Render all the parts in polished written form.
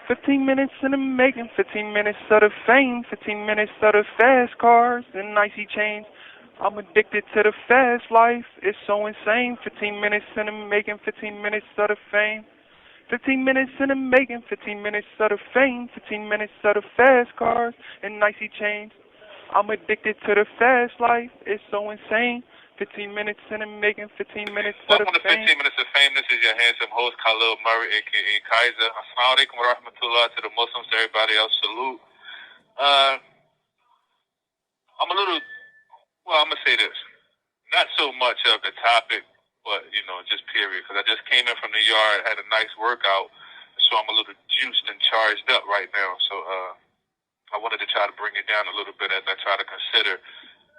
15 minutes in the making, 15 minutes of the fame, 15 minutes of the fast cars and icy chains. I'm addicted to the fast life, it's so insane. 15 minutes in the making, 15 minutes of the fame. 15 minutes in the making, 15 minutes of the fame, 15 minutes of the fast cars and icy chains. I'm addicted to the fast life, it's so insane. 15 minutes in the making, 15 minutes of the Welcome to 15 fame. Minutes of Fame. This is your handsome host, Khalil Murray, a.k.a. Kaiser. Assalamu alaikum wa rahmatullah to the Muslims, to everybody else. Salute. I'm going to say this. Not so much of the topic, but, just period. Because I just came in from the yard, had a nice workout, so I'm a little juiced and charged up right now. So I wanted to try to bring it down a little bit as I try to consider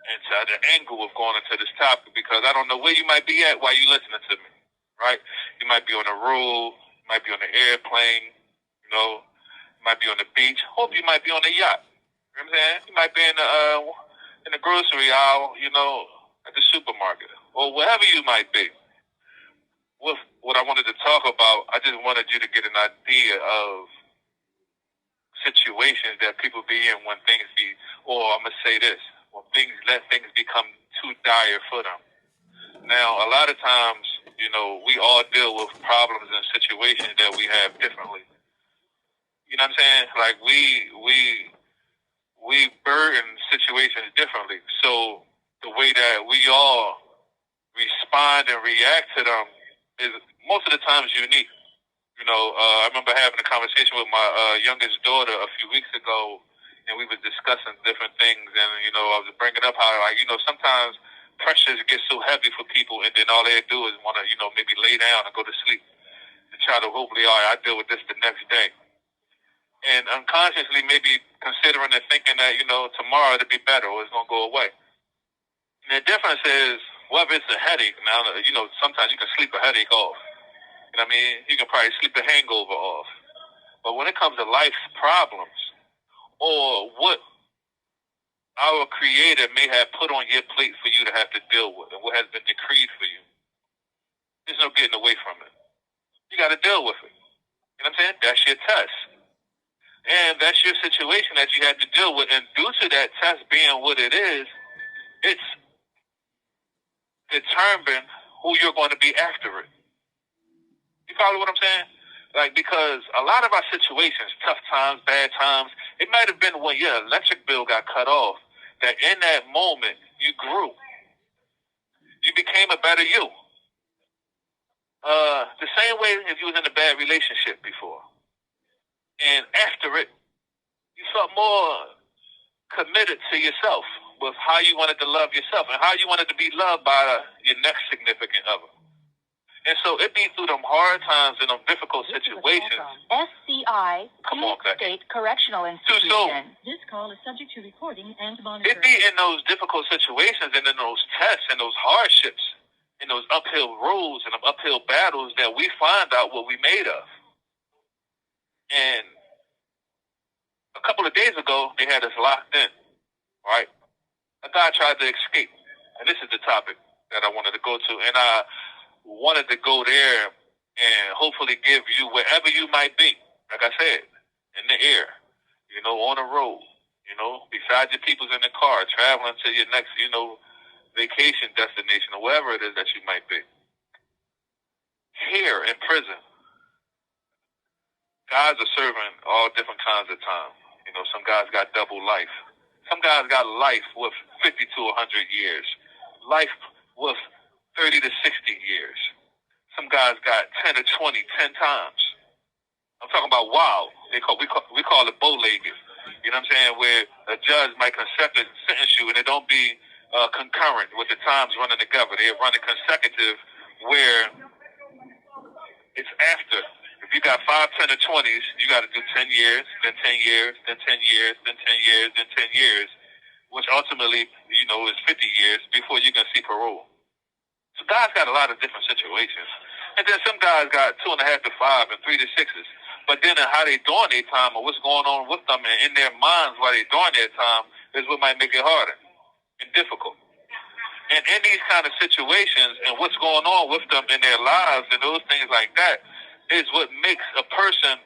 into the angle of going into this topic, because I don't know where you might be at while you're listening to me, right? You might be on the road, you might be on the airplane, you might be on the beach. Hope you might be on a yacht. You know what I'm saying? You might be in the grocery aisle, at the supermarket, or wherever you might be. With what I wanted to talk about, I just wanted you to get an idea of situations that people be in when things be, or I'm going to say this, when let things become too dire for them. Now, a lot of times, we all deal with problems and situations that we have differently. You know what I'm saying? Like we burden situations differently. So the way that we all respond and react to them is most of the times unique. I remember having a conversation with my youngest daughter a few weeks ago, and we were discussing different things, and, I was bringing up how, sometimes pressures get so heavy for people, and then all they do is want to, maybe lay down and go to sleep and try to hopefully, all right, I'll deal with this the next day. And unconsciously maybe considering and thinking that, tomorrow it'll be better or it's going to go away. And the difference is, whether it's a headache, now, sometimes you can sleep a headache off. You know what I mean? You can probably sleep a hangover off. But when it comes to life's problems, or what our Creator may have put on your plate for you to have to deal with, and what has been decreed for you, there's no getting away from it. You got to deal with it. You know what I'm saying? That's your test. And that's your situation that you have to deal with. And due to that test being what it is, it's determined who you're going to be after it. You follow what I'm saying? Because a lot of our situations, tough times, bad times, it might have been when your electric bill got cut off, that in that moment you grew. You became a better you. The same way if you was in a bad relationship before. And after it, you felt more committed to yourself with how you wanted to love yourself and how you wanted to be loved by your next significant other. And so it be through them hard times and them difficult situations. SCI, Come on, State Correctional Institution. This call is subject to recording and monitoring. It be in those difficult situations and in those tests and those hardships, in those uphill roads and them uphill battles that we find out what we made of. And a couple of days ago, they had us locked in, right? A guy tried to escape. And this is the topic that I wanted to go to. And I wanted to go there and hopefully give you, wherever you might be, like I said, in the air, on the road, beside your peoples in the car, traveling to your next, vacation destination or wherever it is that you might be. Here in prison, guys are serving all different kinds of time. Some guys got double life. Some guys got life with 50 to 100 years. Life with 30 to 60 years. Some guys got 10 to 20, 10 times. I'm talking about wild. We call it bow-legged. You know what I'm saying? Where a judge might sentence you and it don't be concurrent with the times running together. They're running consecutive where it's after. If you got 5, 10, or 20s, you got to do 10 years, then 10 years, then 10 years, then 10 years, then 10 years, which ultimately, is 50 years before you can see parole. So guys got a lot of different situations. And then some guys got 2.5 to 5 and 3 to 6s. But then how they doing their time or what's going on with them and in their minds while they doing their time is what might make it harder and difficult. And in these kind of situations and what's going on with them in their lives and those things like that is what makes a person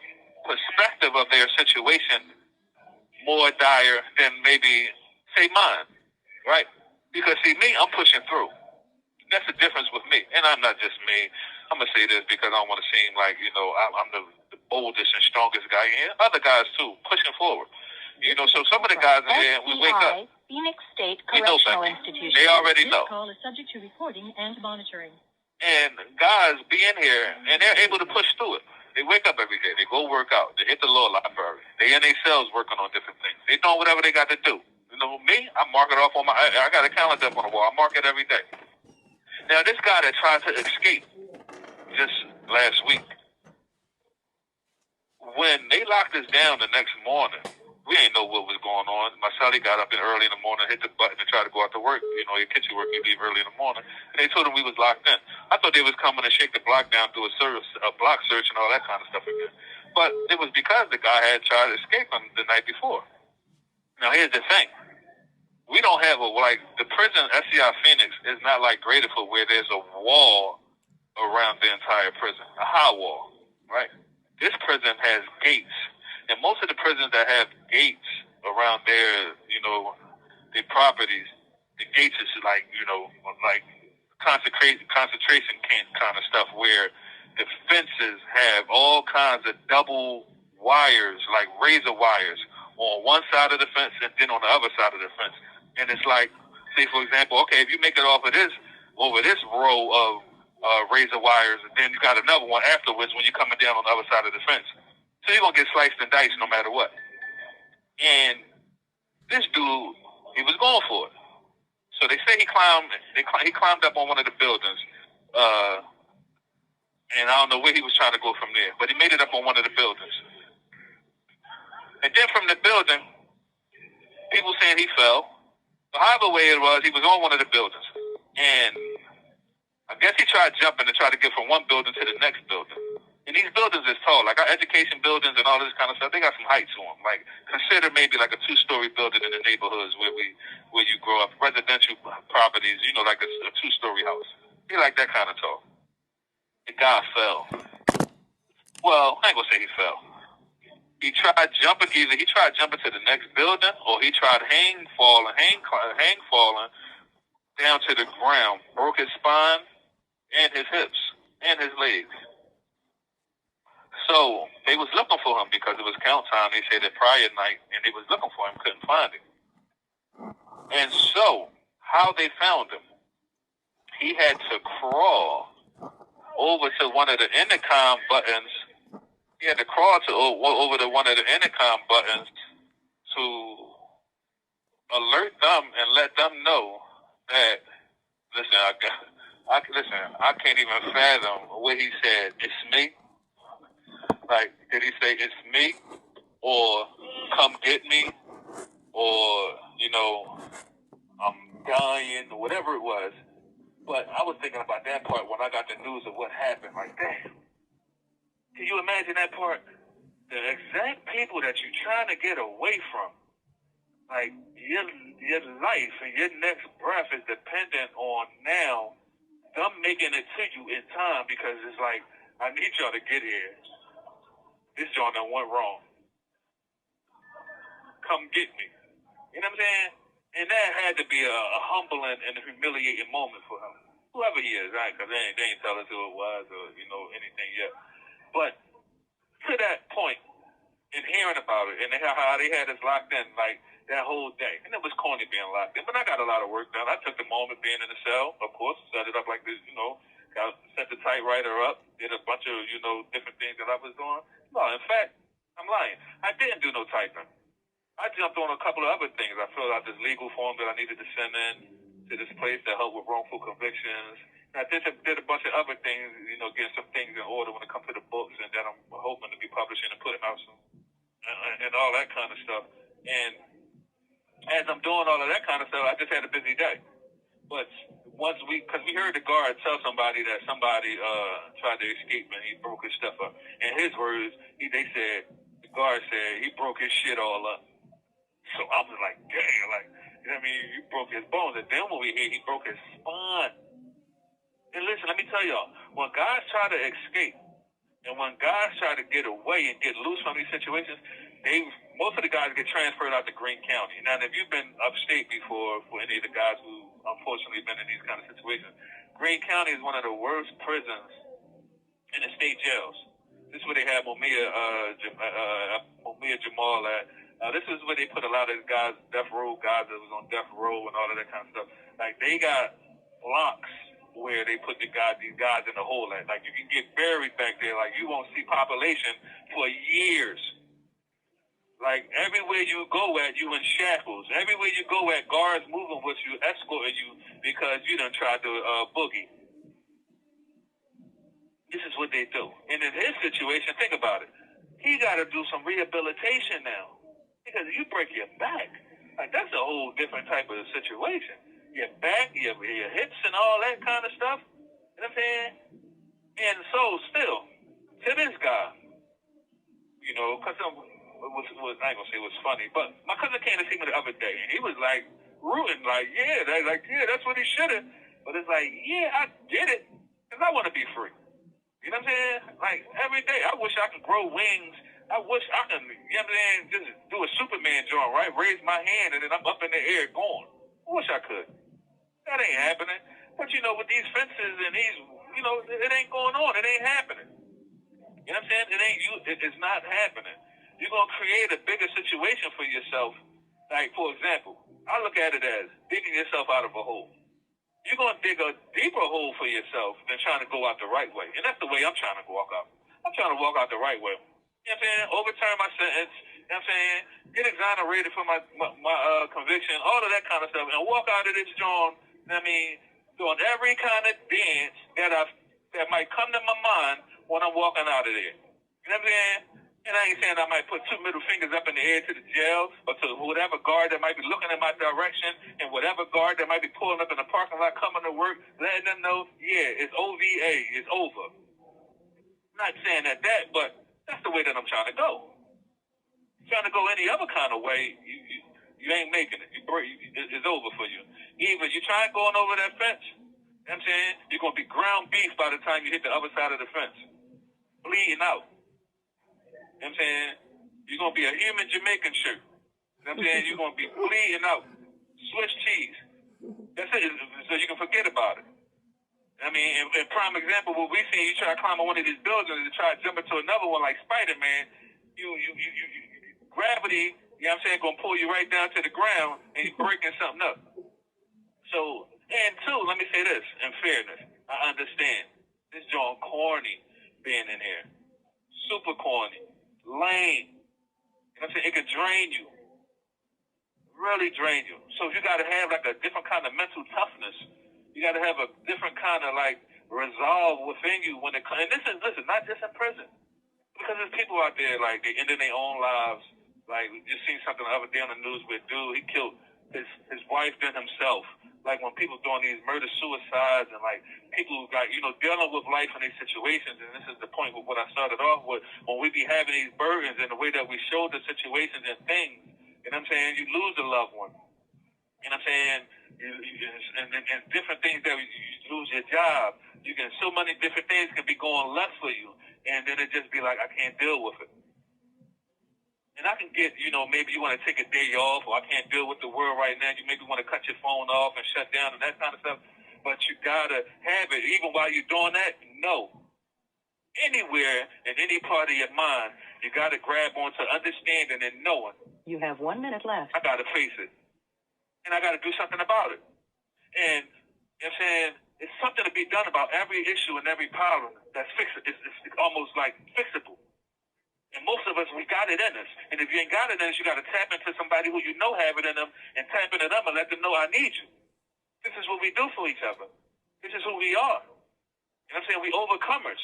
perspective of their situation more dire than maybe, say, mine, right? Because, see, me, I'm pushing through. That's the difference with me. And I'm not just me. I'm going to say this because I don't want to seem like, I'm the boldest and strongest guy here. Other guys, too, pushing forward. So some of the guys in here, we wake up. Phoenix State We know Correctional better. Institution. They already know. This call is subject to recording and monitoring. And guys be in here, and they're able to push through it. They wake up every day. They go work out. They hit the law library. They in their cells working on different things. They know whatever they got to do. Me, I mark it off on I got a calendar up on the wall. I mark it every day. Now, this guy that tried to escape just last week, when they locked us down the next morning, we ain't know what was going on. Marcelli got up early in the morning, hit the button to try to go out to work. Your kitchen work, you leave early in the morning. And they told him we was locked in. I thought they was coming to shake the block down, do a block search and all that kind of stuff again. But it was because the guy had tried to escape him the night before. Now, here's the thing. We don't have the prison, SCI Phoenix, is not like Graterford where there's a wall around the entire prison, a high wall, right? This prison has gates. And most of the prisons that have gates around their properties, the gates is like concentration camp kind of stuff where the fences have all kinds of double wires, like razor wires, on one side of the fence and then on the other side of the fence. And it's like, say for example, okay, if you make it over this row of razor wires, and then you got another one afterwards when you're coming down on the other side of the fence. So you're going to get sliced and diced no matter what. And this dude, he was going for it. So they say he climbed up on one of the buildings. And I don't know where he was trying to go from there, but he made it up on one of the buildings. And then from the building, people saying he fell. But however way it was, he was on one of the buildings. And I guess he tried jumping to try to get from one building to the next building. And these buildings is tall. Like our education buildings and all this kind of stuff, they got some height to them. Like consider maybe like a 2-story building in the neighborhoods where you grow up, residential properties, like a 2-story house. He like that kind of tall. The guy fell. Well, I ain't gonna say he fell. He tried jumping to the next building, or he tried hang falling down to the ground, broke his spine and his hips and his legs. So they was looking for him because it was count time. They said that prior night, and they was looking for him, couldn't find him. And so how they found him, he had to crawl over to one of the intercom buttons. He had to crawl over to one of the intercom buttons to alert them and let them know that, I can't even fathom what he said. It's me. Like, did he say it's me, or come get me, or I'm dying, or whatever it was? But I was thinking about that part when I got the news of what happened. Like, damn, can you imagine that part? The exact people that you're trying to get away from, like your life and your next breath is dependent on now them making it to you in time, because it's like, I need y'all to get here. This joint done went wrong. Come get me. You know what I'm saying? And that had to be a humbling and a humiliating moment for him. Whoever he is, right? Because they ain't tell us who it was or, anything yet. But to that point, and hearing about it, and how they had us locked in, like, that whole day. And it was corny being locked in, but I got a lot of work done. I took the moment being in the cell, of course, set it up like this, set the typewriter up, did a bunch of, different things that I was doing. No, in fact, I'm lying. I didn't do no typing. I jumped on a couple of other things. I filled out this legal form that I needed to send in to this place to help with wrongful convictions. And I did a bunch of other things, getting some things in order when it comes to the books, and that I'm hoping to be publishing and putting out some, and all that kind of stuff. And as I'm doing all of that kind of stuff, I just had a busy day. But because we heard the guard tell somebody that somebody tried to escape and he broke his stuff up. In his words, the guard said he broke his shit all up. So I was like, dang, he broke his bones. And then when we hear he broke his spine. And listen, let me tell y'all, when guys try to escape, And when guys try to get away and get loose from these situations, most of the guys get transferred out to Greene County. Now, if you've been upstate before, for any of the guys who unfortunately been in these kind of situations, Greene County is one of the worst prisons in the state jails. This is where they have Mumia Jamal at. This is where they put a lot of the guys, death row guys that was on death row and all of that kind of stuff. Like, they got locks where they put these guys in the hole at. Like, you can get buried back there. Like, you won't see population for years. Like, everywhere you go at, you in shackles. Everywhere you go at, guards moving with you, escorting you because you done tried to boogie. This is what they do. And in his situation, think about it. He got to do some rehabilitation now. Because if you break your back, like, that's a whole different type of situation. Your back, your hips and all that kind of stuff. You know what I'm saying? And so, still, to this guy, you know, because I ain't going to say it was funny, but my cousin came to see me the other day, and he was, like, rooting, like, yeah, that's what he should have. But it's like, yeah, I did it because I want to be free. You know what I'm saying? Like, every day, I wish I could grow wings. I wish I could, you know what I'm saying, just do a Superman joint, right? Raise my hand, and then I'm up in the air going. I wish I could. That ain't happening. But, you know, with these fences and these, you know, it ain't going on. It ain't happening. You know what I'm saying? It's not happening. You're going to create a bigger situation for yourself. Like, for example, I look at it as digging yourself out of a hole. You're going to dig a deeper hole for yourself than trying to go out the right way. And that's the way I'm trying to walk out. I'm trying to walk out the right way. You know what I'm saying? Overturn my sentence. You know what I'm saying? Get exonerated from my conviction, all of that kind of stuff, and walk out of this joint, I mean, doing every kind of dance that might come to my mind when I'm walking out of there. You know what I'm saying? And I ain't saying I might put two middle fingers up in the air to the jail or to whatever guard that might be looking in my direction and whatever guard that might be pulling up in the parking lot coming to work, letting them know, yeah, it's OVA, it's over. I'm not saying that, but that's the way that I'm trying to go. Trying to go any other kind of way, you ain't making it. It's over for you. Either you try going over that fence, you know what I'm saying? You're going to be ground beef by the time you hit the other side of the fence. Bleeding out. You know what I'm saying? You're going to be a human Jamaican shirt. You know what I'm saying? You're going to be bleeding out. Swiss cheese. That's it. So you can forget about it. I mean, in prime example, what we see, you try to climb on one of these buildings and try to jump into another one like Spider-Man, gravity, you know what I'm saying, going to pull you right down to the ground and you're breaking something up. So, and two, let me say this, in fairness, I understand. This joint corny being in here. Super corny. Lame. You know what I'm saying? It could drain you. Really drain you. So you got to have like a different kind of mental toughness. You got to have a different kind of like resolve within you when it comes. And this is, listen, not just in prison. Because there's people out there, like, they ended their own lives. Like, we just seen something the other day on the news where dude, he killed his wife and himself. Like, when people doing these murder-suicides and, like, people, like, you know, dealing with life in these situations, and this is the point with what I started off with, when we be having these burdens and the way that we show the situations and things, you know what I'm saying, you lose a loved one. You know what I'm saying? And different things that you lose your job. You can, so many different things can be going left for you. And then it just be like, I can't deal with it. And I can get, you know, maybe you want to take a day off, or I can't deal with the world right now. You maybe want to cut your phone off and shut down and that kind of stuff. But you got to have it. Even while you're doing that, no. Anywhere in any part of your mind, you got to grab onto understanding and knowing. You have 1 minute left. I got to face it. And I got to do something about it. And, you know what I'm saying, it's something to be done about every issue and every problem that's fixable. It's almost like fixable. And most of us, we got it in us. And if you ain't got it in us, you got to tap into somebody who you know have it in them and tap into them and let them know, I need you. This is what we do for each other. This is who we are. You know what I'm saying? We overcomers.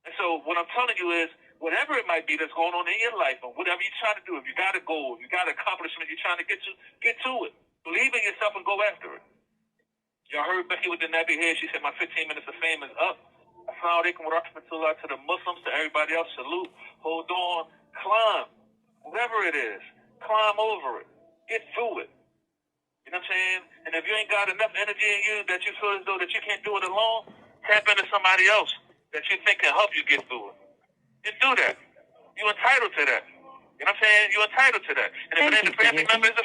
And so what I'm telling you is, whatever it might be that's going on in your life, or whatever you're trying to do, if you got a goal, if you got an accomplishment you're trying to get to it. Believe in yourself and go after it. Y'all heard Becky with the nappy hair. She said, my 15 minutes of fame is up. Assalamu alaikum wa rahmatullah to the Muslims, to everybody else. Salute. Hold on. Climb. Whatever it is. Climb over it. Get through it. You know what I'm saying? And if you ain't got enough energy in you that you feel as though that you can't do it alone, tap into somebody else that you think can help you get through it. then do that. You're entitled to that. You know what I'm saying? You're entitled to that. And if Thank it ain't you, a family Suzuki. member, it's a